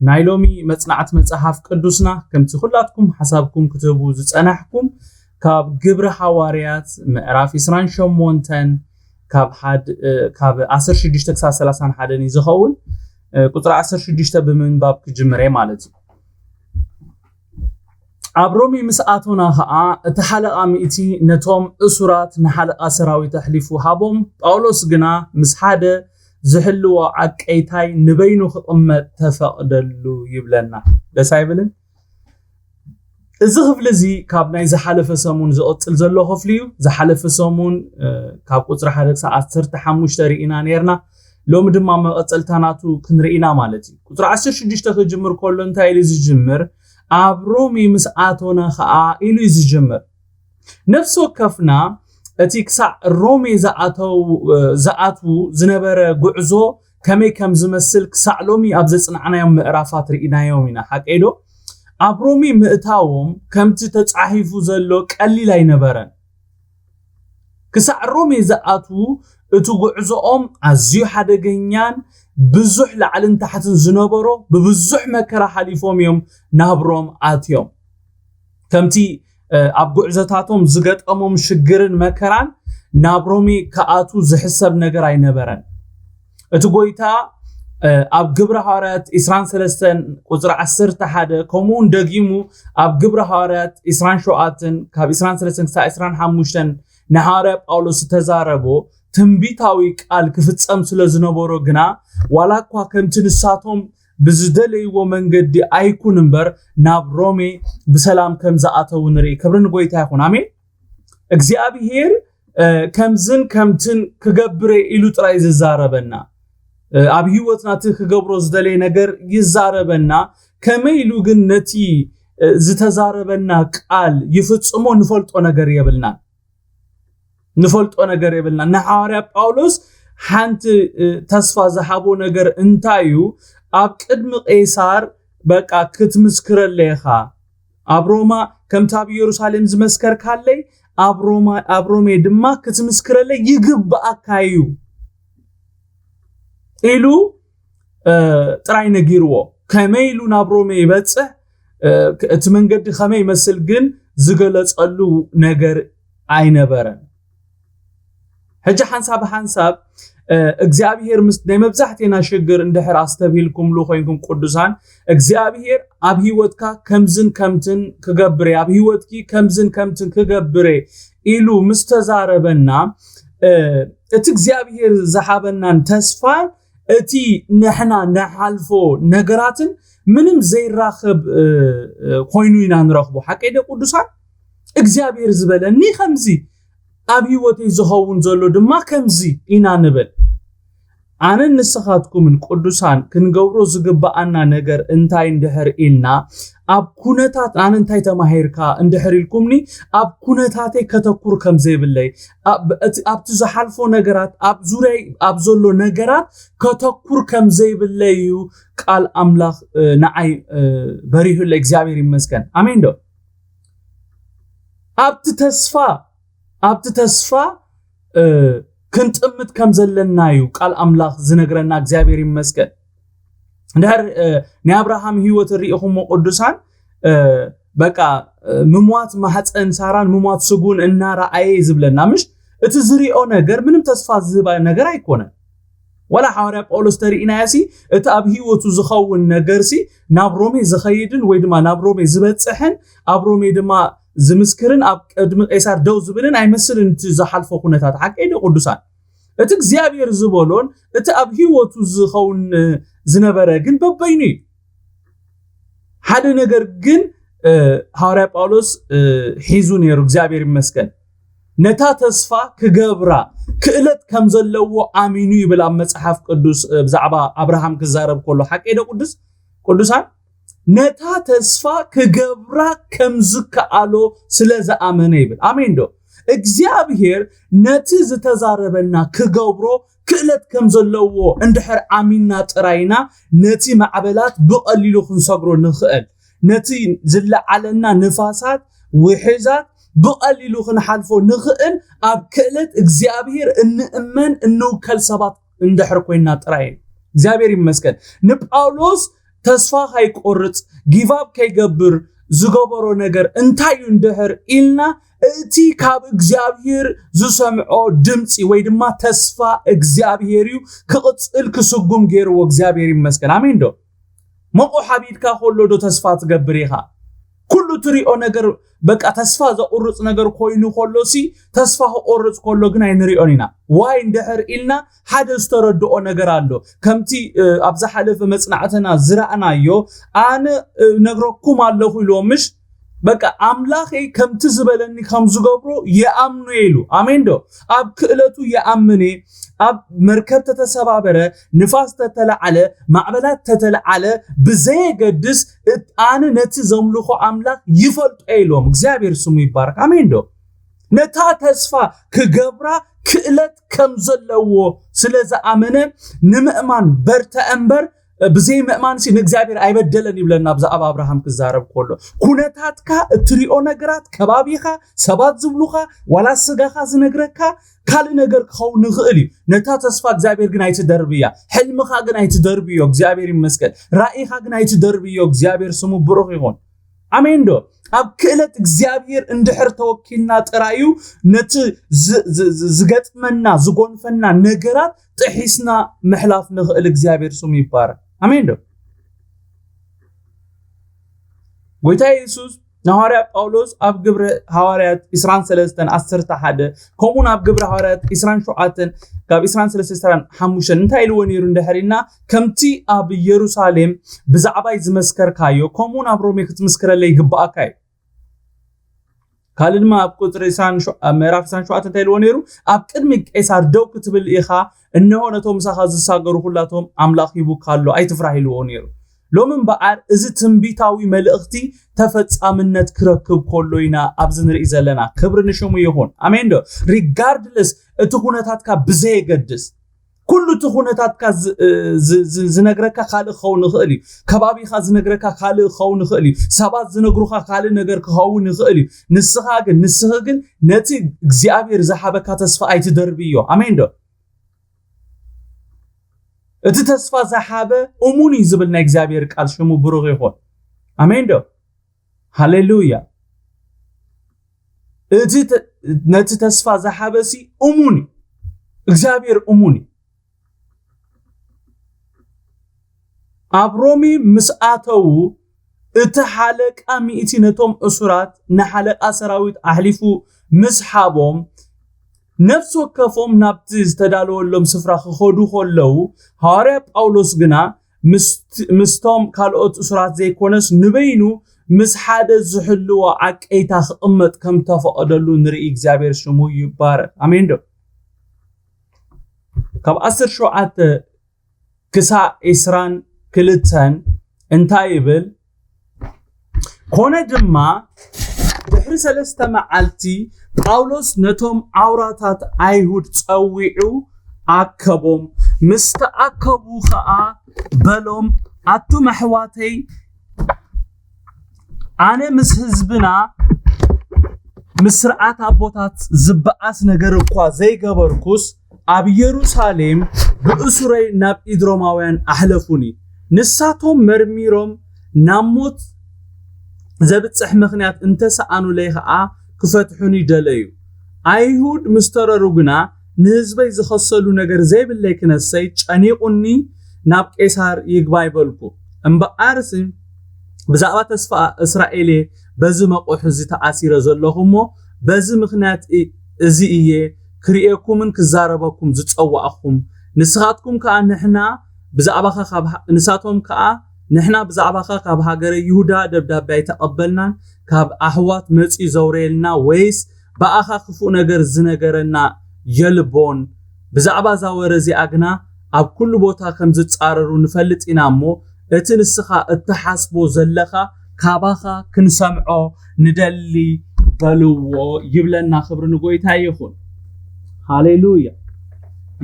نايلومي مصنعت مصحف قدوسنا كمتي خلاتكم حسابكم كتبوا زصنحكم كاب جبر حواريات مقراف 28 كاب 16 حدني زخون قطر 16 بمنباب كجمري مالتي عبرومي مساتونا خا تحلقه ميتي نتوم اسرات نحلقه سراوي تحليفو هابوم باولوس غنا مسحاده زحلو عقيتاي نبينو خقمه تفقدلو يبلنا دسايبلن እዚ ክፍሊ እዚ ካብ ናይ ዝሓለፈ ሰሙን ዝቕፅል ዘሎ ክፍሊ እዩ ዝሓለፈ ሰሙን ካብ ቁጽሪ 1 ሰዓት 15 ርኢና ነርና ሎሚ ድማ መቐፀልታናቱ ክንርኢና ማለት እዩ ቁጽሪ 16 ክጅምር ከሎ እንታይ ኢሉ ዝጅምር አብሮሚ ምስአቶና ኸአ ኢሉ ዝጅምር ነፍስ ወከፍና እቲ ክሳዕ ሮሚ ዘአቱ ዝነበረ ጉዕዞ ከመይ ከም ዝመስል ክሳዕ ሎሚ ኣብ ዘጽናዕናዮም ምዕራፋት ርኢናዮም ኢና ሓቀይዶ አብሮሚ ምእታዎም ከምቲ ተጻሒፉ ዘሎ ቀሊል አይነበረን ክሳዕ ሮሚ ዘአቱ እቲ ጉዕዞኦም ኣዝዩ ሓደገኛን ብዙሕ ላዕልን ታሕትን ዝነበሮ ብብዙሕ መከራ ሓሊፎም እዮም ናብሮም ኣትዮም ከምቲ ኣብ ጉዕዞታቶም ዝገጠሞም ሽግርን መከራን ናብሮሚ ከኣቱ ዝሕሰብ ነገር ኣይነበረን እቲ ጎይታ ኣብ ግብረ ሐዋርያት 23 ቁጽሪ 11 ከምኡን ደጊሙ ኣብ ግብረ ሐዋርያት 27 ካብ 23 ክሳብ 25 ንሐዋርያ ጳውሎስ ተዛረቦ ትንቢታዊ ቃል ክፍጸም ስለ ዝነበሮ ግና ዋላኳ ከምቲ ንሳቶም ብዝደለይዎ መንገዲ ኣይኩን እምበር ናብ ሮሜ ብሰላም ከም ዝኣተው ንርኢ ክብርን ጎይታ ይኹን አሜን እግዚአብሔር ከምዝን ከምትን ክገብረ ኢሉ ጥራይ ዝዛረበና ኣብ ህይወትና ክገብሮ ዝደለይ ነገር ይዛረበና ከመይሉ ግን ነቲ ዝተዛረበና ቃል ይፍጽሞ ንፈልጦ ነገር የብልና ንሐዋርያ ጳውሎስ ሓንቲ ተስፋ ዝሃቦ ነገር እንታዩ ኣብ ቅድሚ ቄሳር በቃ ክትምስክረለኻ ኣብ ሮማ ከምታ ኣብ ኢየሩሳሌም ዝመስከርካለይ ኣብ ሮሜ ድማ ክትምስክረለይ ይግባአካዩ ኢሉ ጥራይ ነጊርዎ ከመይሉ ናብ ሮሜ ይበጽሕ እቲ መንገዲ ከመይ መስል ግን ዝገለጸሉ ነገር ኣይነበረን ሕጂ ሓንሳብ እግዚአብሔር ምስ ናይ መብዛሕቴና ሽግር እንድሕር አስተብሂልኩም ኮይንኩም ቅዱሳን እግዚአብሔር ኣብ ህይወትካ ከምዝን ከምትን ክገብረ ኣብ ህይወትኪ ከምዝን ከምትን ክገብረ ኢሉ ምስተዛረበና እቲ እግዚአብሔር ዝሓበናን ተስፋ እቲ ንሕና ንሓልፎ ነገራትን ምንም ዘይራኸብ ኮይኑ ኢና ንረኽቦ ሓቀይደ ቅዱሳን እግዚአብሔር ዝበለኒ ከምዚ ኣብ ህይወተይ ዝኸውን ዘሎ ድማ ከምዚ ኢና ንብል ኣነ ንስኻትኩምን ቅዱሳን ክንገብሮ ዝግባአና ነገር እንታይ እንድሕር ኢልና ኣብ ኩነታት ኣነ እንታይ ተማሂርካ እንድሕር ኢልኩምኒ ኣብ ኩነታተይ ከተኩር ከም ዘይብለይ ኣብቲ ዝሓልፎ ነገራት ኣብ ዙርያይ ኣብ ዘሎ ነገራት ከተኩር ከም ዘይብለይ ቃል ኣምላኽ ንዓይ በሪሁለይ እግዚአብሔር ይመስገን አሜን ዶ ኣብቲ ተስፋ ክንጥምት ከም ዘለናዩ ቃል አምላኽ ዝነግረና እግዚአብሔር ይመስገን እንድሕር ናይ አብርሃም ህይወት ርኢኹም ቅዱሳን በቃ ምሟት ማሕፀን ሳራን ምሟት ስጉን እናራአየ ዝብለና ምሽ እቲ ዝሪኦ ነገር ምንም ተስፋ ዝህባ ነገር ኣይኮነን ወላ ሐዋርያ ጳውሎስ ተሪኢናያሲ እቲ ኣብ ህይወቱ ዝኸውን ነገርሲ ናብ ሮሜ ዝኸይድን ወይ ድማ ናብ ሮሜ ዝበጽሕን ኣብ ሮሜ ድማ ዝምስክርን ኣብ ቅድሚ ቄሳር ደው ዝብልን ኣይመስልን እቲ ዝሓልፎ ኩነታት ሓቀይደ ቅዱሳን እቲ እግዚአብሔር ዝበሎን እቲ ኣብ ህይወቱ ዝኸውን ዝነበረ ግን በበይኑ ሓደ ነገር ግን ሐዋርያ ጳውሎስ ሒዙ ነይሩ እግዚአብሔር ይመስገን ነታ ተስፋ ክገብራ ክእለት ከም ዘለዎ ኣሚኑ ይብል ኣብ መጽሓፍ ቅዱስ ብዛዕባ አብርሃም ክዛረብ ከሎ ሓቀይደ ቅዱሳን ነታ ተስፋ ክገብራ ከም ዝከኣሎ ስለዝኣመነ ይብል አሜን ዶ እግዚአብሔር ነቲ ዝተዛረበና ክገብሮ ክእለት ከም ዘለዎ እንድሕር ኣሚንና ጥራይና ነቲ ማዕበላት ብቐሊሉ ክንሰግሮ ንኽእል ነቲ ዝለዓለና ንፋሳት ውሕዛት ብቐሊሉ ክንሓልፎ ንኽእል ኣብ ክእለት እግዚአብሔር እንእመን እንውከል ሰባት እንድሕር ኮይና ጥራይ እግዚአብሔር ይመስገን ንጳውሎስ ተስፋ ከይቆርጽ ጊቫብ ከይገብር ዝገበሮ ነገር እንታይ እንድሕር ኢልና እቲ ካብ እግዚአብሔር ዝሰምዖ ድምጺ ወይ ድማ ተስፋ እግዚአብሔር እዩ ክቅጽል ክስጉም ገይርዎ እግዚአብሔር ይመስገን አሜን ዶ መቆ ሓቢድካ ሆሎ ዶ ተስፋ ትገብር ኢኻ ኩሉ ትሪኦ ነገር በቃ ተስፋ ዘቁርጽ ነገር ኮይኑ ሆሎሲ ተስፋ ቁርጽ ሆሎ ግን አይንሪኦን ኢና ዋይ እንድሕር ኢልና ሓደ ዝተረድኦ ነገር አሎ ከምቲ ኣብዛ ሓለፈ መጽናዕተና ዝራእናዮ አነ ነግረኩም ኣለኹ ኢሎምሽ በቃ አምላኽ ከምቲ ዝበለኒ ከም ዝገብሮ የአምኑ ኢሉ አሜን ዶ ኣብ ክእለቱ የአምኔ ኣብ መርከብ ተተሰባበረ ንፋስ ተተለዓለ ማዕበላት ተተለዓለ ብዘይገድስ አነ ነቲ ዘምልኾ አምላኽ ይፈልጦ ኢሎም እግዚአብሔር ስሙ ይባረክ አሜን ዶ ነታ ተስፋ ክገብራ ክእለት ከም ዘለዎ ስለዝኣመነ ንምእማን በርተአምበር بزي مأمان سي نجزابير አይበደለን ይብለና ብዛዕባ አብርሃም ክዛረብ ኮሎ ኩነታትካ እትሪኦ ነገራት ከባቢኻ ሰባት ዝብሉኻ ዋላ ስጋኻ ዝነግረካ ካል ነገር ክኸውን ይኽእል ነታ ተስፋ እግዚአብሔር ግን አይትደርብያ ሕልምኻ ግን አይትደርብዮ እግዚአብሔር ይመስገን ራእይኻ ግን አይትደርብዮ እግዚአብሔር ስሙ ብሩኽ ይሁን አሜን ዶ ኣብ ክእለት እግዚአብሔር እንድሕር ተወኪልና ጥራዩ ነቲ ዝገጥመና ዝጎንፈና ነገራት ጥሒስና መሕላፍ ንኽእል እግዚአብሔር ስሙ ይባረክ አሜን ዶ ጎይታ ኢየሱስ ሐዋርያ ጳውሎስ ኣብ ግብረ ሐዋርያት 23:11 ከምኡን ኣብ ግብረ ሐዋርያት 27 ካብ 23:5 እንታይ ኢልዎ ነይሩ እንደሕሪና ከምቲ ኣብ ኢየሩሳሌም ብዛዕባይ ዝመስከርካዮ ከምኡን ኣብ ሮሜ ክትመስክረለይ ይግባአካ ካልድማ ኣብ ቁጥር 27 እንታይ ኢልዎ ነይሩ ኣብ ቅድሚ ቄሳር ደው ክትብል ኢኻ እነሆ ነቶም ሳኻ ዝሳገሩ ሁላቶም አምላኽ ይቡካሎ ኣይትፍራህ ኢልዎ ነይሩ ሎምን በዓር እዚ ትንቢታዊ መልእኽቲ ተፈጻምነት ክረክብ ኮሎ ኢና ኣብዚ ንርኢ ዘለና ክብር ንሽሙ ይሁን አሜን ዶ ሪጋርድለስ እቲ ኩነታትካ ብዘይገድስ ኩሉ እቲ ኩነታትካ ዝነግረካ ካልእ ክኸውን ይኽእል እዩ ከባቢኻ ዝነግረካ ካልእ ክኸውን ይኽእል እዩ ሰባት ዝነግሩኻ ካልእ ነገር ክኸውን ይኽእል እዩ ንስኻ ግን ነቲ እግዚአብሔር ዝሓበካ ተስፋ ኣይትደርብዮ አሜን ዶ እቲ ተስፋ ዝሓበ እሙን ይዝብልና እግዚአብሔር ቃል ሽሙ ብሩኽ ይሁን አሜን ዶ ሃሌሉያ እቲ ነቲ ተስፋ ዝሓበሲ እሙን እግዚአብሔር እሙን አብሮሚ ምስአተው እቲ ሓለቃ ሚእቲ ነቶም እሱራት ንሓለቃ ሰራዊት አሕሊፉ ምስሓቦም ነፍስ ወከፎም ናብቲ ዝተዳለወሎም ስፍራ ክኸዱ ኮለው ሐዋርያ ጳውሎስ ግና ምስቶም ካልኦት እሱራት ዘይኮነስ ንበይኑ ምስ ሓደ ዝሕልዎ ዓቀይታ ክቕመጥ ከም ተፈቀደሉ ንርኢ እግዚአብሔር ሽሙ ይባረክ አሜን ዶ ካብ 17 ክሳብ 22 እንታይ ይብል ኮነ ድማ ድሕሪ 3 መዓልቲ ጳውሎስ ነቶም አውራታት አይሁድ ጸዊዑ አከቦም ምስተአከቡ ኸአ በሎም አቱ መሕዋተይ አነ ምስ ህዝብና ምስርዓት አቦታት ዝበአስ ነገር እኳ ዘይገበርኩስ ኣብ ኢየሩሳሌም ብእሱረይ ናብ ኢድሮማውያን አሕለፉኒ ንሳቶም መርሚሮም ናሞት ዘብጽሕ ምኽንያት እንተሰአኑ ለይ ኸአ ክፈትሑኒ ደለዩ አይሁድ ምስተረሩግና ንህዝበይ ዝኸሰሉ ነገር ዘይብለይ ክነሰይ ጨኒቁኒ ናብ ቄሳር ይግባይ በልኩ እምበአርስ ብዛዕባ ተስፋ እስራኤል በዚ መቆሕ እዚ ተኣሲረ ዘለኹሞ በዚ ምኽንያት እዚ እየ ክሪኤኩምን ክዛረበኩም ዝጸዋዕኩም ንስኻትኩም ከኣ ንሕና ብዛዕባኻ ካብ ንሳቶም ከኣ ንሕና ብዛዕባኻ ካብ ሃገረ ይሁዳ ደብዳቤ ተቀበልናን ካብ አህዋት መጺ ዘውሬልና ወይስ በአኻ ክፉእ ነገር ዝነገረና የልቦን ብዛዕባ ዛወረዚ አግና ኣብ ኩሉ ቦታ ከም ዝጻረሩ ንፈልጥና እሞ እቲ ንስኻ እተሓስቦ ዘለኻ ካባኻ ክንሰምዖ ንደሊ በልዎ ይብለና ክብሪ ንጎይታ ይኹን ሃሌሉያ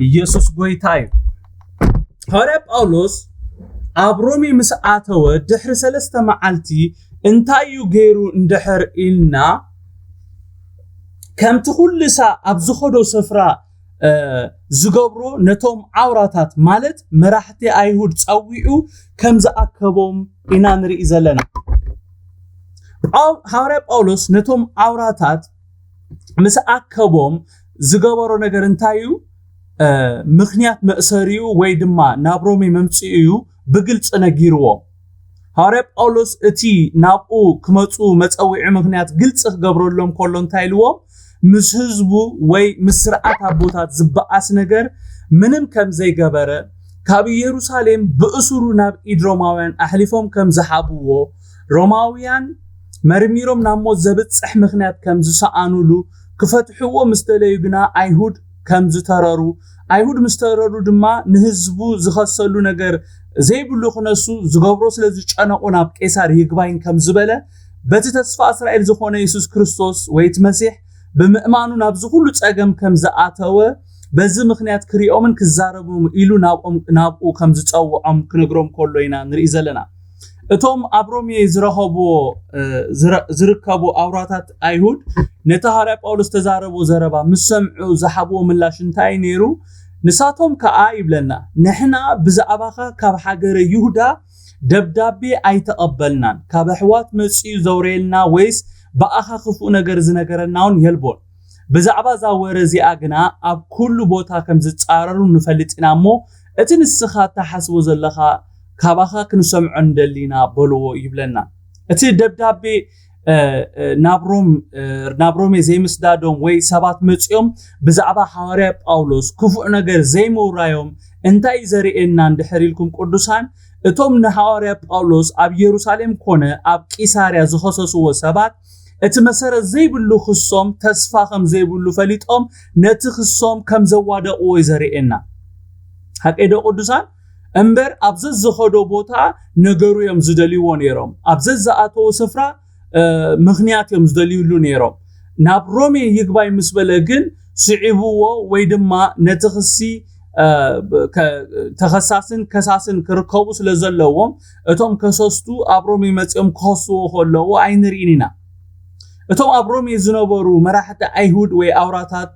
ኢየሱስ ጎይታ እዩ ሐዋርያ ጳውሎስ ኣብ ሮሜ ምስአተወ ድሕሪ 3 መዓልቲ እንታዩ ገይሩ እንድሕር ኢልና ከምቲ ኩልሳ ኣብ ዝኸዶ ስፍራ ዝገብሮ ነቶም ዓውራታት ማለት መራሕቲ ኣይሁድ ጸዊዑ ከም ዝኣከቦም ኢና ንርኢ ዘለና ሐዋርያ ጳውሎስ ነቶም ዓውራታት ምስ ኣከቦም ዝገበሮ ነገር እንታዩ ምኽንያት መእሰሪኡ ወይ ድማ ናብ ሮሜ መምጽኡ ብግልጽ ነጊርዎ ሐዋርያ ጳውሎስ እቲ ናብኡ ክመጹ መጸዊዒ ምኽንያት ግልጽ ክገብረሎም ከሎ እንታይ ኢልዎም ምስ ህዝቡ ወይ ምስ ስርዓት አቦታት ዝበኣስ ነገር ምንም ከም ዘይገበረ ካብ ኢየሩሳሌም ብእሱሩ ናብ ኢድሮማውያን ኣሕሊፎም ከም ዝሓብዎ ሮማውያን መርሚሮም ናብ ሞት ዘብጽሕ ምኽንያት ከም ዝሰኣኑሉ ክፈትሕዎ ምስተለዩ ግና ኣይሁድ ከም ዝተረሩ ኣይሁድ ምስተረሩ ድማ ንህዝቡ ዝኸሰሉ ነገር ዘይብሉ ክነሱ ዝገብሮ ስለ ዝጨነቁ ናብ ቄሳር ይግባይን ከም ዝበለ በቲ ተስፋ እስራኤል ዝኾነ ኢየሱስ ክርስቶስ ወይ እቲ መሲሕ ብምእማኑ ናብ ዝኹሉ ጸገም ከም ዝኣተወ በዚ ምኽንያት ክሪኦምን ክዛረቡም ኢሉ ናብኡ ከም ዝጸውዖም ክነግሮም ከሎ ኢና ንርኢ ዘለና እቶም ኣብ ሮሜ ዝርከቡ ኣውራታት ኣይሁድ ነቲ ሐዋርያ ጳውሎስ ተዛረቦ ዘረባ ምስ ሰምዑ ዝሓብዎ ምላሽ እንታይ ነይሩ ንሳቶም ከዓ ይብለና ንሕና ብዛዕባኻ ካብ ሃገረ ይሁዳ ደብዳቤ ኣይተቐበልናን ካብ ኣሕዋት መጽኡ ዘውሬልና ወይስ በኣኻ ክፉእ ነገር ዝነገረናውን የልቦን ብዛዕባ ዛወረ እዚኣ ግና ኣብ ኩሉ ቦታ ከም ዝጻረሩ ንፈልጥና እሞ እቲ ንስኻ ተሓስቦ ዘለኻ ካባኻ ክንሰምዖ እንደሊና በልዎ ይብለና እቲ ደብዳቤ ናብ ሮሜ ዘይምስዳዶም ወይ ሰባት መጽኦም ብዛዕባ ሐዋርያ ጳውሎስ ክፉእ ነገር ዘይምውራዮም እንታይ ዘርእየና እንድሕሪልኩም ቅዱሳን እቶም ንሐዋርያ ጳውሎስ ኣብ ኢየሩሳሌም ኮነ ኣብ ቂሳርያ ዝኸሰስዎ ሰባት እቲ መሰረት ዘይብሉ ክሶም ተስፋ ከም ዘይብሉ ፈሊጦም ነቲ ክሶም ከም ዘዋደቕዎ ዘርእየና ሓቀዶ ቅዱሳን እምበር ኣብ ዝኸዶ ቦታ ነገሩ እዮም ዝደልይዎ ነይሮም ኣብ ዝኣተው ስፍራ ምኽንያት እዮም ዝደልይሉ ነይሮም ናብ ሮሜ ይግባይ ምስ በለ ግን ስዒብዎ ወይ ድማ ነቲ ክሲ ተኸሳስን ከሳስን ክርከቡ ስለ ዘለዎም እቶም ከሰስቱ ኣብ ሮሜ መጽኦም ክኸስዎ ከለዎ ኣይንርኢን ኢና እቶም ኣብ ሮሜ ዝነበሩ መራሕቲ ኣይሁድ ወይ ኣውራታት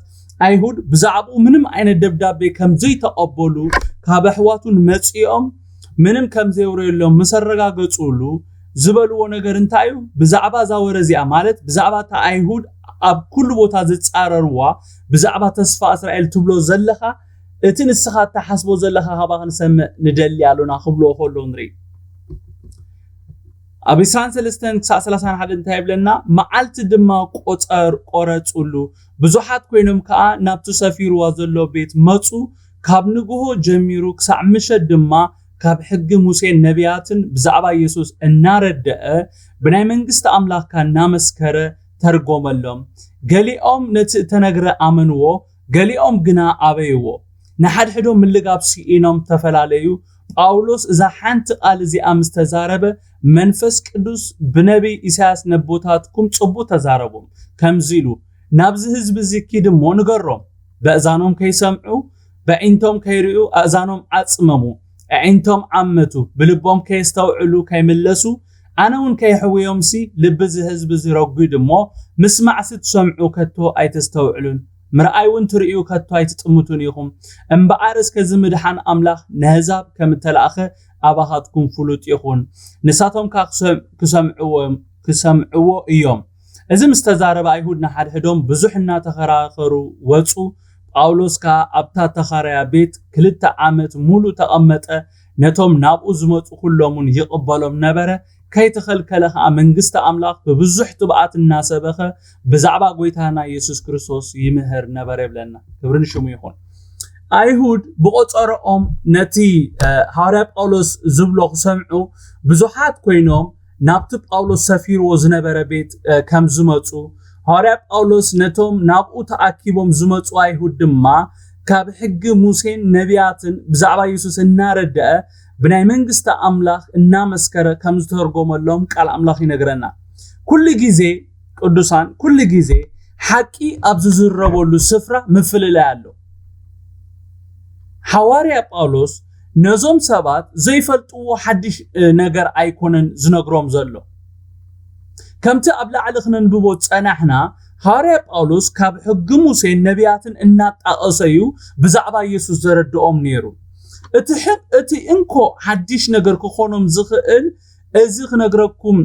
ኣይሁድ ብዛዕባኡ ምንም ዓይነት ደብዳቤ ከም ዘይተቐበሉ ካብ ኣሕዋቱን መጽኦም ምንም ከም ዘይውረየሎም መሰረጋገጹሉ ዝበልዎ ነገር እንታይ እዩ ብዛዕባ ዛወረ እዚኣ ማለት ብዛዕባ ኣይሁድ ኣብ ኩሉ ቦታ ዝጻረርዋ ብዛዕባ ተስፋ እስራኤል ትብሎ ዘለኻ እቲ ንስኻ ተሓስቦ ዘለኻ ካባ ክንሰምዕ ንደሊ ኣሎና ክብሎ ከሎ ንርኢ ኣብ 23-31 እንታይ ይብለና መዓልቲ ድማ ቆረጹሉ ብዙሓት ኮይኖም ከዓ ናብቲ ሰፊርዋ ዘሎ ቤት መጹ ካብ ንግሆ ጀሚሩ ክሳዕ ምሸት ድማ ካብ ሕጊ ሙሴን ነቢያትን ብዛዕባ ኢየሱስ እናረድአ ብናይ መንግስቲ ኣምላኽካ እናመስከረ ተርጎመሎም ገሊኦም ነቲ ተነግረ ኣመንዎ ገሊኦም ግና ኣበይዎ ንሓድሕዶም ምልጋብ ሲኢኖም ተፈላለዩ ጳውሎስ እዛ ሓንቲ ቃል እዚኣ ምስ ተዛረበ መንፈስ ቅዱስ ብነቢይ ኢሳያስ ነቦታትኩም ጽቡቕ ተዛረቦም ከምዚ ኢሉ ናብዚ ህዝቢ ዝኪድ እሞ ንገሮም በእዛኖም ከይሰምዑ በዒንቶም ከይርኡ ኣእዛኖም ዓጽመሙ ኣዒንቶም ዓመቱ ብልቦም ከይስተውዕሉ ከይምለሱ ኣነ እውን ከይሕውዮምሲ ልቢ ዝህዝቢ ዝረጉድ እሞ ምስማዕሲ ትሰምዑ ከቶ ኣይተስተውዕሉን ምርኣይ እውን ትርእዩ ከቶ ኣይትጥምቱን ኢኹም እምበኣር እስከ ዝምድሓን ኣምላኽ ንህዛብ ከም ተለኣኸ ኣባኻትኩም ፍሉጥ ይኹን ንሳቶም ክሰምዕዎ እዮም እዚ ምስ ተዛረበ ኣይሁድ ንሓድሕዶም ብዙሕ እናተኸራኸሩ ወፁ ጳውሎስ ከዓ ኣብታ ተኻራያ ቤት 2 ዓመት ሙሉ ተቐመጠ ነቶም ናብኡ ዝመፁ ኩሎምን ይቕበሎም ነበረ ከይተኸልከለ ከዓ መንግስቲ ኣምላኽ ብብዙሕ ትብዓት እናሰበኸ ብዛዕባ ጎይታና ኢየሱስ ክርስቶስ ይምህር ነበረ ይብለና ክብርን ሽሙ ይኹን ኣይሁድ ብቆፀሮኦም ነቲ ሐዋርያ ጳውሎስ ዝብሎ ክሰምዑ ብዙሓት ኮይኖም ናብቲ ጳውሎስ ሰፊርዎ ዝነበረ ቤት ከም ዝመፁ ሐዋርያ ጳውሎስ ነቶም ናብኡ ተኣኪቦም ዝመፁ ኣይሁድ ድማ ካብ ሕጊ ሙሴን ነቢያትን ብዛዕባ ኢየሱስ እናረድአ ብናይ መንግስቲ ኣምላኽ እናመስከረ ከም ዝተርጎመሎም ቃል ኣምላኽ ይነግረና ኩሉ ግዜ ቅዱሳን ኩሉ ግዜ ሓቂ ኣብ ዝዝረበሉ ስፍራ ምፍልላይ ኣሎ ሐዋርያ ጳውሎስ ነዞም ሰባት ዘይፈልጥዎ ሓድሽ ነገር ኣይኮነን ዝነግሮም ዘሎ ከምቲ ኣብ ላዕሊ ክነንብቦ ጸናሕና حواري باولوس كاب حق موسى نبياتن እናጣቀሰዩ ብዛዕባ ኢየሱስ ዘረድኦም ነይሩ እቲ እንኮ ሓዲሽ ነገር ክኾኖም ዝኽእል እዚ ክነግረኩም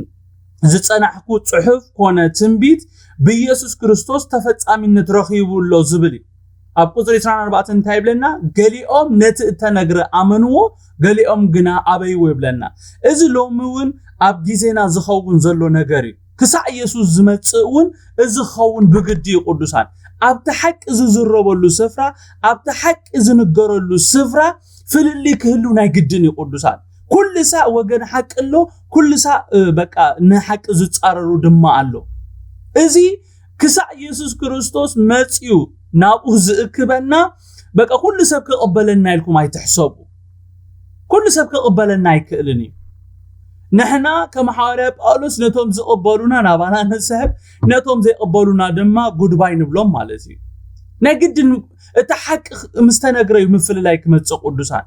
ዝጸናሕኩ ጽሑፍ ኮነ ትንቢት በኢየሱስ ክርስቶስ ተፈጻሚነት ረኺቡሎ ዝብል ኣብ ቁጥሪ 24 እንታይ ይብለና ገሊኦም ነቲ እተነግረ ኣመንዎ ገሊኦም ግና ኣበይዎ ይብለና እዚ ሎምውን ኣብ ጊዜና ዝኸውን ዘሎ ነገር እዩ ክሳዕ ኢየሱስ ዝመጽእውን እዚ ኸውን ብግዲ ቅዱሳን ኣብቲ ሓቂ ዝዝረበሉ ስፍራ ኣብቲ ሓቂ ዝንገረሉ ስፍራ ፍልሊ ክህሉ ናይ ግድን ይቅዱሳን ኩሉ ሳ ወገን ሓቅሎ ኩሉ ሳ በቃ ንሓቂ ዝጻረሩ ድማ ኣሎ እዚ ክሳዕ ኢየሱስ ክርስቶስ መጽኡ ናብኡ ዝእክበና በቃ ኩሉ ሰብ ክቅበለና ኢልኩም ኣይትሕሰቡ ኩሉ ሰብ ክቅበለና ኣይክእልኒ نحنا كما حواري باولوس نتوم زقبلونا نابانا نسحب نتوم زيقبلونا دما جود باي نبلوم مالتي نجد تحق مستنغري مفل لايك متص قدوسان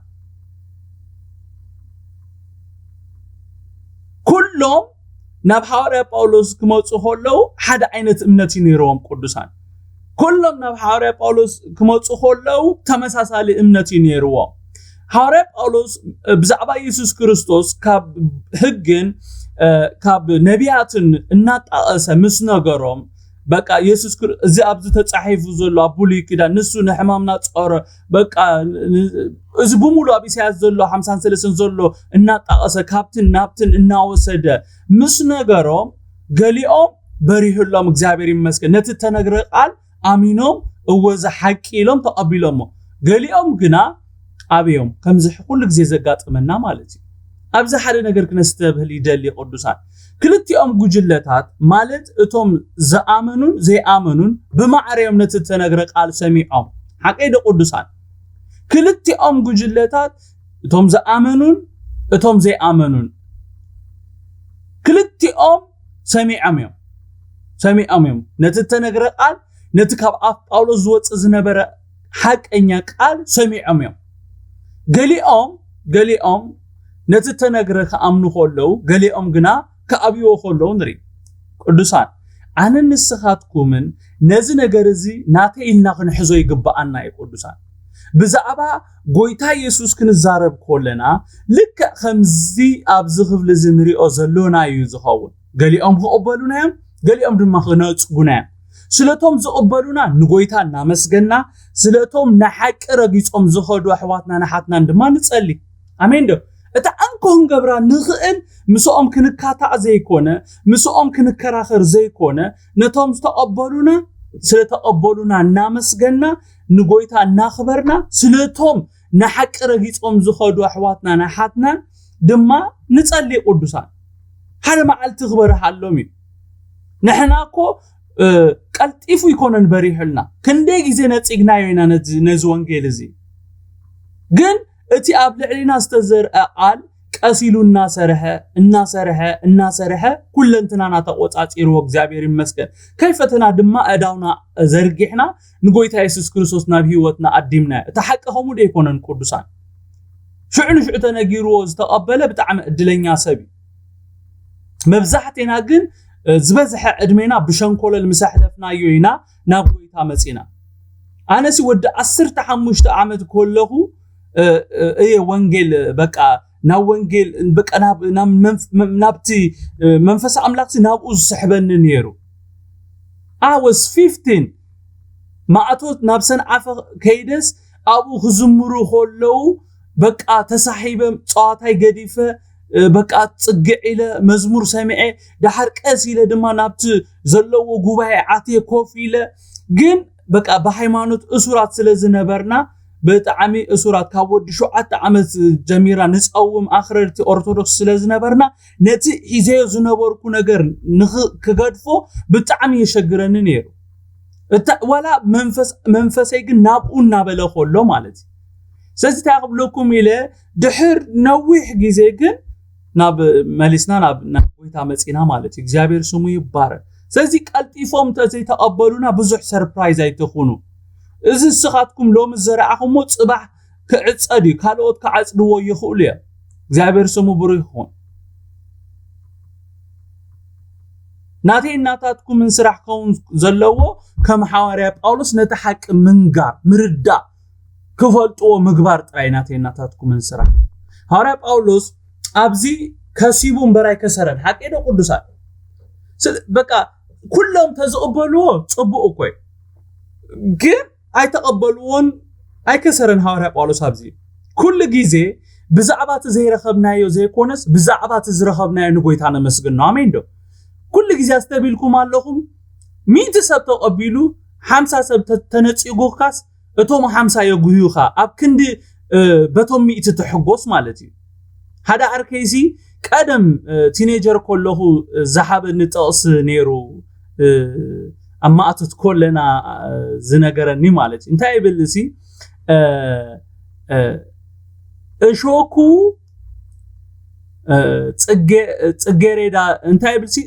كلهم ناب حواري باولوس كموصو هولو حد عينت امنتي نيروم قدوسان كلهم ناب حواري باولوس كموصو هولو تمساسالي امنتي نيروم حواري باولوس بزعبا يسوس كريستوس كاب هجن كاب نبياتن እናጣቀሰ ምስ ነገሮም በቃ ኢየሱስ እዚ ኣብዝ ተጻሒፉ ዘሎ አቡሊ ክዳ ንሱ ንሕማምና ጾረ በቃ እዚ ብሙሉ ኣብ ኢሳያስ ዘሎ 53 ዘሎ እናጣቀሰ ካብትን ናብትን እናወሰደ ምስ ነገሮም ገሊኦም በሪህሎም እግዚአብሔር ይመስገን ነቲ ተነግረ ቃል አሚኖም እወዛ ሓቂ ኢሎም ተቀቢሎሞ ገሊኦም ግና አብዮም ከምዚ ሁሉ ግዜ ዘጋጥመና ማለት እዩ ኣብዚ ሓደ ነገር ክነስተብህል ይደሊ ቅዱሳን ክልቲኦም ጉጅለታት ማለት እቶም ዘአመኑን ዘይአመኑን በማዕርዮም ነቲ ተነግረ ቃል ሰሚዖም ሓቀይ ቅዱሳን ክልቲኦም ጉጅለታት እቶም ዘአመኑን እቶም ዘይአመኑን ክልቲኦም ሰሚዖም ነቲ ተነግረ ቃል ነቲ ካብ አፍ ጳውሎስ ዝወጽ ዝነበረ ሓቀኛ ቃል ሰሚዖም ገሊኦም ነቲ ተነግረ ከአምኑ ኾለው ገሊኦም ግና ከአብዮ ኾለው ንሪ ቅዱሳን አነ ንስኻትኩምን ነዚ ነገር እዚ ናተኢልና ክንሕዞ ይግባአና ይቅዱሳን ብዛዕባ ጎይታ ኢየሱስ ክንዛረብ ኮለና ልክ ከምዚ ኣብዚ ክፍሊ እዚ ንሪኦ ዘለና እዩ ዝኸውን ገሊኦም ክቅበሉና እዮም ገሊኦም ድማ ክነጽጉና እዮም ስለቶም ዝቅበሉና ንጎይታ እናመስገና ስለቶም ንሓቂ ረጊጾም ዝኸዱ ኣሕዋትና ናሓትና ድማ ንጸሊ አሜን ዶ እታ አንኮን ገብራ ንኽእል ምስኦም ክንካታዕ ዘይኮነ ምስኦም ክንከራኸር ዘይኮነ ነቶም ዝተቀበሉና ስለተቀበሉና እናመስገና ንጎይታ እናኽበርና ስለቶም ንሓቂ ረጊጾም ዝኸዱ ኣሕዋትና ናሓትና ድማ ንጸሊ ቅዱሳን ሓደ መዓልቲ ክበርሃሎም እዩ ንሕናኮ ቀልጢፉ ይኮነን በሪህልና ክንደይ ግዜ ነጽግናዮ ኢና ነዚ ወንጌል እዚ ግን እቲ ኣብ ልዕሊና ዝተዘርአ ቃል ቀሲሉ እናሰርሐ ኩለንትናና ተቆጻጽሩ እግዚአብሔር ይመስገን ከይፈተና ድማ አዳውና ዘርጊሕና ንጎይታ ኢየሱስ ክርስቶስ ናብ ህይወትና አዲምና ተሐቀኸሙ ደይኮነን ቅዱሳን ሽዕኑ ተነጊርዎ ዝተቀበለ ብጣዕሚ እድለኛ ሰብ መብዛሕቴና ግን ዝበዝሐ ዕድሜና ብሸንኮለል ምሳሕለፍናዮ ኢና ናብ ጎይታ መጺና ኣነሲ ወዲ 15 ዓመት ኮለኹ ወንጌል በቃ ናብ ወንጌል በቃ ናብቲ መንፈስ አምላክ ናብኡ ዝስሕበኒ ነይሩ I was 15 ማዕቶት ናብ ሰንዓፈ ከይደስ አቡ ክዝምሩ ኾለው በቃ ተሳሒበም ጸዋታይ ገዲፈ በቃ ጽግዒለ መዝሙር ሰሚዐ ዳሕር ቀሲለ ድማ ናብቲ ዘለዎ ጉባኤ ዓትየ ኮፍ ኢለ ግን በቃ በሃይማኖት እሱራት ስለዝነበርና በጣዕሚ እሱራት ካብ ወዲ 7 ዓመት ጀሚራ ንጸውም አኽረርቲ ኦርቶዶክስ ስለዝነበርና ነቲ ሒዘዮ ዝነበርኩ ነገር ንክገድፎ ብጣዕሚ የሸግረኒ ነይሩ ወላ መንፈሰይ ግን ናብኡ እናበለ ኾሎ ማለት ስለዚህ ታቅብለኩም ኢለ ድሕር ነዊሕ ግዜ ግን ናብ መሊስና ናብ ጎይታ መጺና ማለት እግዚአብሔር ስሙ ይባረክ ስለዚህ ቀልጢፎም ተዘይተቀበሉና ብዙሕ ሰርፕራይዝ አይተኹኑ እዚ ስኻትኩም ሎም ዘራዓኹም ጽባሕ ክዕጸዲ ካልኦት ከዓጽድዎ ይኽእሉ እዮም እግዚአብሔር ስሙ ብሩክ ይኹን ناتي ناتاتكم من سرح كون زلوا كم حواري باولوس نتحق منغار مردا كفلطو مغبار طراي ناتي ناتاتكم من سرح حواري باولوس ابزي كسيبون براي كسرن حقي دو قدوسات بقى كلهم تزقبلوا صبؤ كوي ግን አይተቀበሉውን አይከሰረን ሐዋርያ ጳውሎስ አብዚ ኩል ጊዜ ብዛዕባት ዘይረኸብናዮ ዘይኮነስ ብዛዕባት ዝረኸብናዮ ንጎይታነ መስግን ነው አሜን ዶ ኩል ጊዜ አስተቢልኩም አለኹም ሚት ሰብ ተቀቢሉ 50 ሰብ ተነጽጉካስ እቶም 50 የጉዩኻ አብ ክንዲ በቶም ሚት ተሕጎስ ማለት እዩ ሃዳ አርኬሲ ቀደም ቲኔጀር ኮለኹ ዘሓበ ንጠቅስ ነይሩ أما أتذكر لنا زنجرني مالتي أنت أيبلسي شوكو تجريدا أنت أيبلسي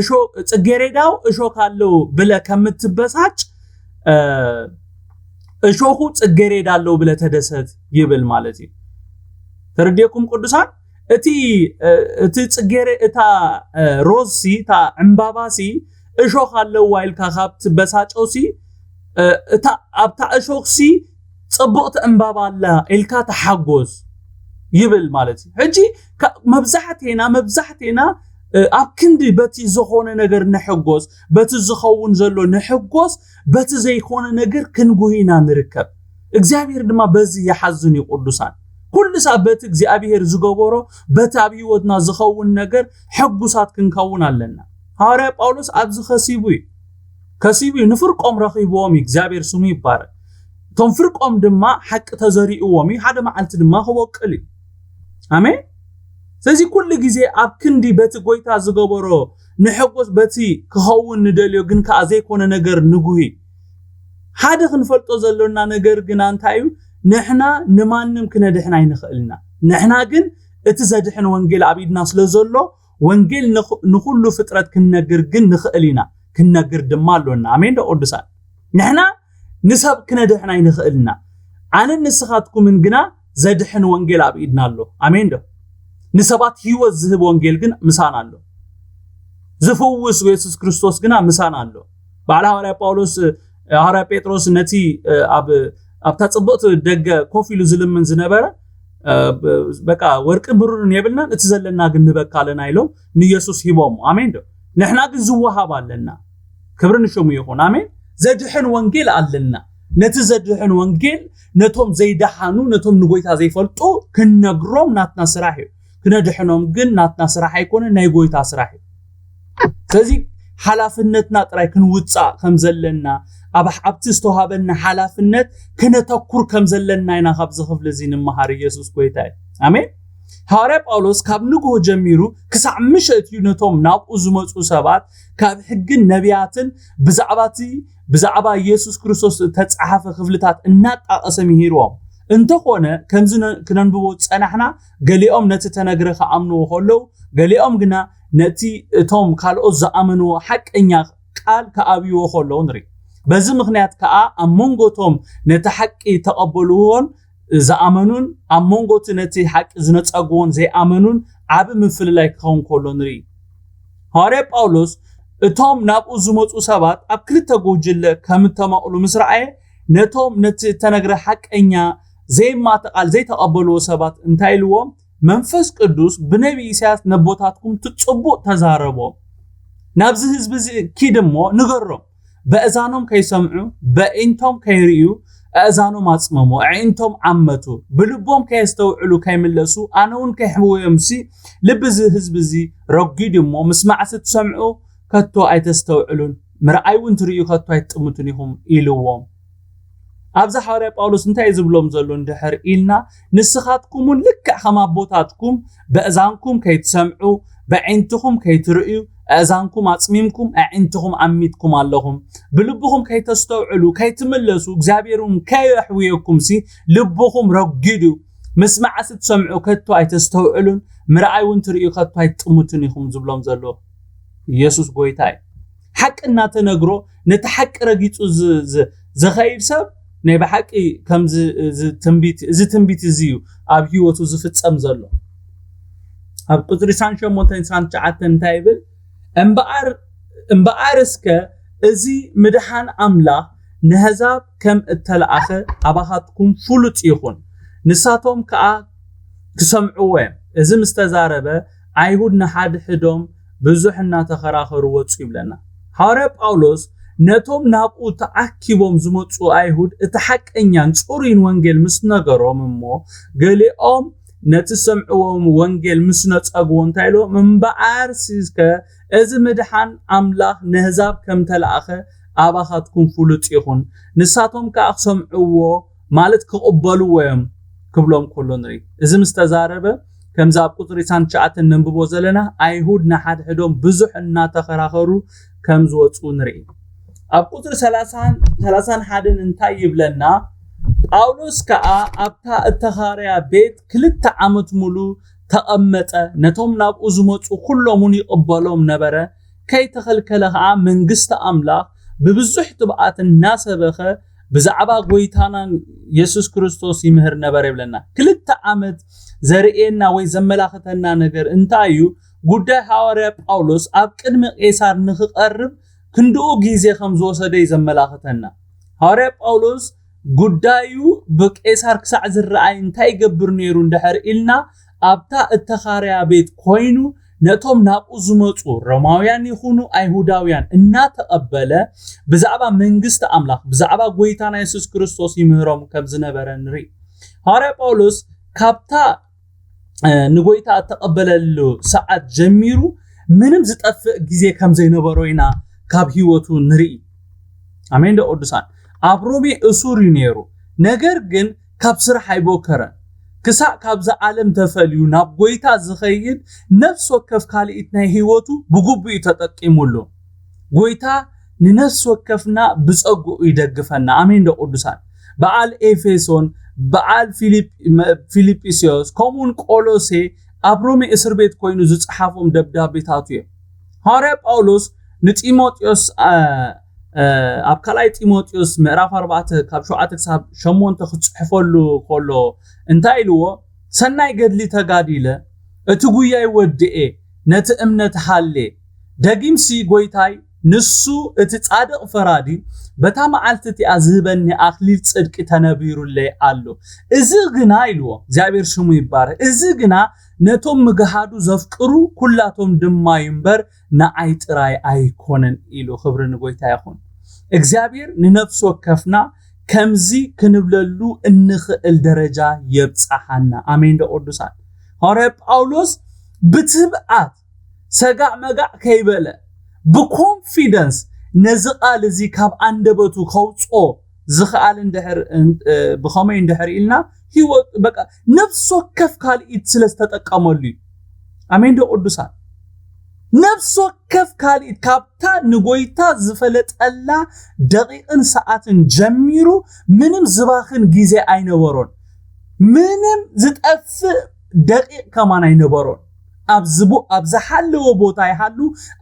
شو تجريدا وشو قالوا بلا كم تبصج شوكو تجريدا لو بلا تدست يبل مالتي ترديكم قدسان اتي تجري اتا روزي تا عمباباسي اشو خالو وايل كخابت بساچوسي اتا ابتا اشوخسي صبقت عمبابا لا الكا تحغوز يبل مالتي حجي مبزحتينا اب كندي بتي زخونه ነገር نحغوز بتي زخون زلو نحغوز بتي زيخونه ነገር كنغوينا نركب እግዚአብሔር ድማ በዚ يحزن يقدسان كل سابت እግዚአብሔር ዝገበሮ በታቢ ወድና ዝኸውን ነገር ሕጉሳት ክንከውን አለና ሐዋርያ ጳውሎስ አብዝ ከሲቡ ንፍርቆም ረኺቦም እግዚአብሔር ስሙ ይባረክ ቶም ፍርቆም ድማ ሐቅ ተዘሪኡዎም ሓደ መዓልት ድማ ኸወቅል አሜን ስለዚህ ኩል ጊዜ አብ ክንዲ በት ጎይታ ዝገበሮ ንሕጉስ በቲ ክኸውን ንደልዮ ግን ከአዘይ ኮነ ነገር ንጉሂ ሓደ ክንፈልጦ ዘሎና ነገር ግን አንታዩ نحنا نمانم كنا دحنا ينخلنا نحنا جن اتزادحن وانجيل عبيدنا سلزولو وانجيل نخلو فترة كنا جرجن نخلينا كنا جرد مالونا عمين ده أردسان نحنا نسب كنا دحنا ينخلنا عن النسخاتكم من جنا زادحن وانجيل عبيدنا له عمين ده نسبات هو الذهب وانجيل جن مسان له زفوس ويسوس كريستوس جنا مسان له بعدها هراء باولوس هراء بيتروس نتي أبتا صبقت دق كوفيلو زلمن زنبره بقى ورق برون يبلنا اتزلنا ግን በቃለና ይለው ንኢየሱስ ሂቦም አሜን ዶ نحنا ግን ዝዋሃብ አለና ክብርን ሸሙ ይሁን አሜን ዘድሕን ወንጌል አለና ነትዘድሕን ወንጌል ነቶም ዘይደሃኑ ነቶም ንጎይታ ዘይፈልጡ ክነግሮም ናትና ስራሕ ክነድሕኖም ግን ናትና ስራሕ አይኮነ ናይ ጎይታ ስራሕ ስለዚህ ሓላፍነትና ጥራይ ክንውጻ ከም ዘለና أبح أبتستوهابنا حلافنت كنا تكور كم زلنا ينا خبز خفل زين المهار يسوع كويتاي آمين هارب أولوس كاب نجو جميرو كسع مشت يونتهم ناب أزمات أسبات كاب حق النبياتن بزعبا يسوع كريستوس تتصحف خفلتات النات أسمي هيروام انت قونا كم زنا كنا نبوت أنا إحنا قليهم نتتناجر خامنو وخلو قليهم جنا نتي توم قال أز أمنو حق إنيا قال كأبي وخلو نري بزي مخنيات كأ أمونغوتهم نتحقي تقبلون زأمنون أمونغوت نتي حق زنت أقون زي أمنون عب مفل لايك خون كولونري هاري باولوس توم ناب أزموت أسابات أكل تقوجل كم تماقلو مسرعي نتوم نتي تنقر حق إنيا زي ما تقال زي تقبلو أسابات انتايلوهم منفس قدوس بنبي إساس نبوتاتكم تتصبو تزاربو نابز هزبزي كيدمو نغرم بأذانهم كيسمعوا بإنتم كيريو أذانهم أسمموا عينتم عمتوا بلبهم كيستوعلوا كيملسوا أنون كيحموا يمسي لبز هزبزي رقيدهم ومسمع ستسمعوا كتو أي تستوعلون مرأيون تريو كتو أي تمتنيهم إلوهم أبزا حواري باولوس انتا يزبلوم زلون دحر إلنا نسخاتكم لك خمابوتاتكم بأذانكم كيتسمعوا بعينتهم كيترئيو أذانكم أسميمكم أعنتهم عميتكم اللهم بلبهم كي تستوعلوا كي تملسوا እግዚአብሔርም كي يحويكم سي لبهم رقدوا مسمع ستسمعوا كتو أي تستوعلون مرأيون تريو كتو أي تموتنيهم زبلهم زلو يسوس قويتاي حق إننا تنقرو نتحق رقيتو زخير سب نيبا حق كم زي تنبيت زيو أبهيوتو زفت سمزلو أب قدر سانشو موتين سانشعاتن تايبل እምበኣርስከ እዚ ምድሓን ኣምላኽ ንህዛብ ከም እተለኣኸ ኣባኻትኩም ፍሉጥ ይኹን ንሳቶም ከዓ ክሰምዕዎ እዚ ምስተዛረበ ኣይሁድ ንሓድሕዶም ብዙሕ እናተኸራኸሩ ወፁ ይብለና ሐዋርያ ጳውሎስ ነቶም ናብኡ ተኣኪቦም ዝመፁ ኣይሁድ እቲ ሓቀኛን ጽሩይን ወንጌል ምስ ነገሮም እሞ ገሊኦም ነቲ ሰምዕዎም ወንጌል ምስ ነጸግዎ እንታይ ኢሎም እምበኣርስከ እዚ ምድሓን ኣምላኽ ንህዛብ ከም ተለኣኸ ኣባኻትኩም ፍሉጥ ይኹን ንሳቶም ከዓ ክሰምዕዎ ማለት ክቕበልዎ እዮም ክብሎም ከሎ ንርኢ እዚ ምስተዛረበ ከምዛ ኣብ ቁጥሪ 9 ነንብቦ ዘለና ኣይሁድ ንሓድሕዶም ብዙሕ እናተኸራኸሩ ከም ዝወፁ ንርኢ ኣብ ቁጥሪ 31 እንታይ ይብለና ጳውሎስ ከዓ ኣብታ እተኻርያ ቤት 2 ዓመት ሙሉ ተቐመጠ ነቶም ናብኡ ዝመፁ ኩሎምን ይቕበሎም ነበረ ከይተኸልከለ ከዓ መንግስቲ ኣምላኽ ብብዙሕ ትብዓት እናሰበኸ ብዛዕባ ጎይታና ኢየሱስ ክርስቶስ ይምህር ነበር ይብለና 2 ዓመት ዘርእየና ወይ ዘመላኽተና ነገር እንታይ እዩ ጉዳይ ሐዋርያ ጳውሎስ ኣብ ቅድሚ ቄሳር ንኽቐርብ ክንድኡ ግዜ ከም ዝወሰደ ይዘመላኽተና ሐዋርያ ጳውሎስ ጉዳዩ በቄሳር ክሳዕ ዝረኣይ እንታይ ይገብር ነይሩ እንድሕር ኢልና ኣብታ እተኻርያ ቤት ኮይኑ ነቶም ናብኡ ዝመፁ ሮማውያን ይኹኑ ኣይሁዳውያን እናተቐበለ ብዛዕባ መንግስቲ ኣምላኽ ብዛዕባ ጎይታና ኢየሱስ ክርስቶስ ይምህሮም ከም ዝነበረ ንርኢ ሐዋርያ ጳውሎስ ካብታ ንጎይታ ተቐበለሉ ሰዓት ጀሚሩ ምንም ዝጠፍእ ግዜ ከም ዘይነበሮ ኢና ካብ ህይወቱ ንርኢ ኣሜን ደቅዱሳን ኣብ ሮሜ እሱር ነይሩ ነገር ግን ካብ ስራሕ ኣይቦከረን ክሳዕ ካብዛ ዓለም ተፈልዩ ናብ ጎይታ ዝኸይድ ነፍስ ወከፍ ካልኢት ናይ ህይወቱ ብግቡእ ተጠቂሙሉ ጎይታ ንነፍስ ወከፍና ብጸጉኡ ይደግፈና ኣሜን ደቅዱሳን በዓል ኤፌሶን በዓል ፊልጵስዮስ ኮሙን ቆሎሴ ኣብ ሮሜ እስር ቤት ኮይኑ ዝጽሓፎም ደብዳቤታት እዮም ሐዋርያ ጳውሎስ ንጢሞቴዎስ ኣብ ካልኣይ ጢሞቴዎስ ምዕራፍ 4 ካብ 7 ክሳብ 8 ክጽሕፈሉ ከሎ እንታይ ኢልዎ ሰናይ ገድሊ ተጋዲለ እቲ ጉያይ ወድኤ ነቲ እምነት ሃሌ ደጊምሲ ጎይታይ ንሱ እቲ ጻድቕ ፈራዲ በታ መዓልቲ እቲኣ ዝህበኒ ኣኽሊል ጽድቂ ተነቢሩለይ ኣሎ እዚ ግና ኢልዎ እግዚአብሔር ሽሙ ይባረክ እዚ ግና ነቶም ምግሃዱ ዘፍቅሩ ኩላቶም ድማ ይንበር ንዓይ ጥራይ ኣይኮነን ኢሉ ክብሪ ንጎይታ ይኹን እግዚአብሔር ንነፍስ ወከፍና ከምዚ ክንብለሉ እንኽእል ደረጃ የብጻሐና አሜን ደቅዱሳን ሐዋርያ ጳውሎስ ብትብዓት ሰጋዕ መጋዕ ከይበለ ብኮንፊደንስ ነዝቃል እዚ ካብ አንደበቱ ከውጾ ዝኽአል እንድሕር ብኸመይ እንድሕር ኢልና ህይወት በቃ ነፍስ ወከፍ ካልኢት ስለተጠቀመሉ አሜን ደቅዱሳን ነፍስ ወከፍ ካልኢት ካብታ ንጎይታ ዝፈለጠላ ደቂቅን ሰዓትን ጀሚሩ ምንም ዝባኽን ጊዜ አይነበሮን ምንም ዝጠፍእ ደቂቅ ከማን አይነበሮን ኣብ ዝሓለወ ቦታ ይሓሉ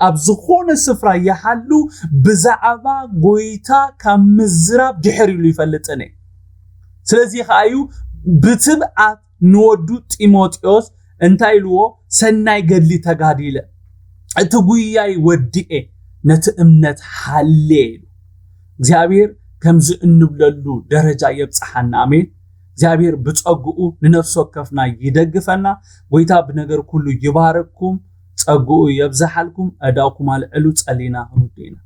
ኣብ ዝኾነ ስፍራ ይሓሉ ብዛዕባ ጎይታ ካብ ምዝራብ ድሕር ኢሉ ይፈልጥኒ ስለዚ ኸኣዩ ብትብዓት ንወዱ ጢሞቴዎስ እንታይ ኢልዎ ሰናይ ገድሊ ተጋዲለ እቲ ጉያይ ወድኤ ነቲ እምነት ሃሌ እግዚአብሔር ከምዚ እንብለሉ ደረጃ የብጽሐና አሜን እግዚአብሔር በጸጉኡ ንነፍስ ወከፍና ይደግፈና ጎይታ በነገር ሁሉ ይባረክኩም ጸጉኡ ይብዛሐልኩም አዳውኩም አልዕሉ ጸሊና ሁኑዲና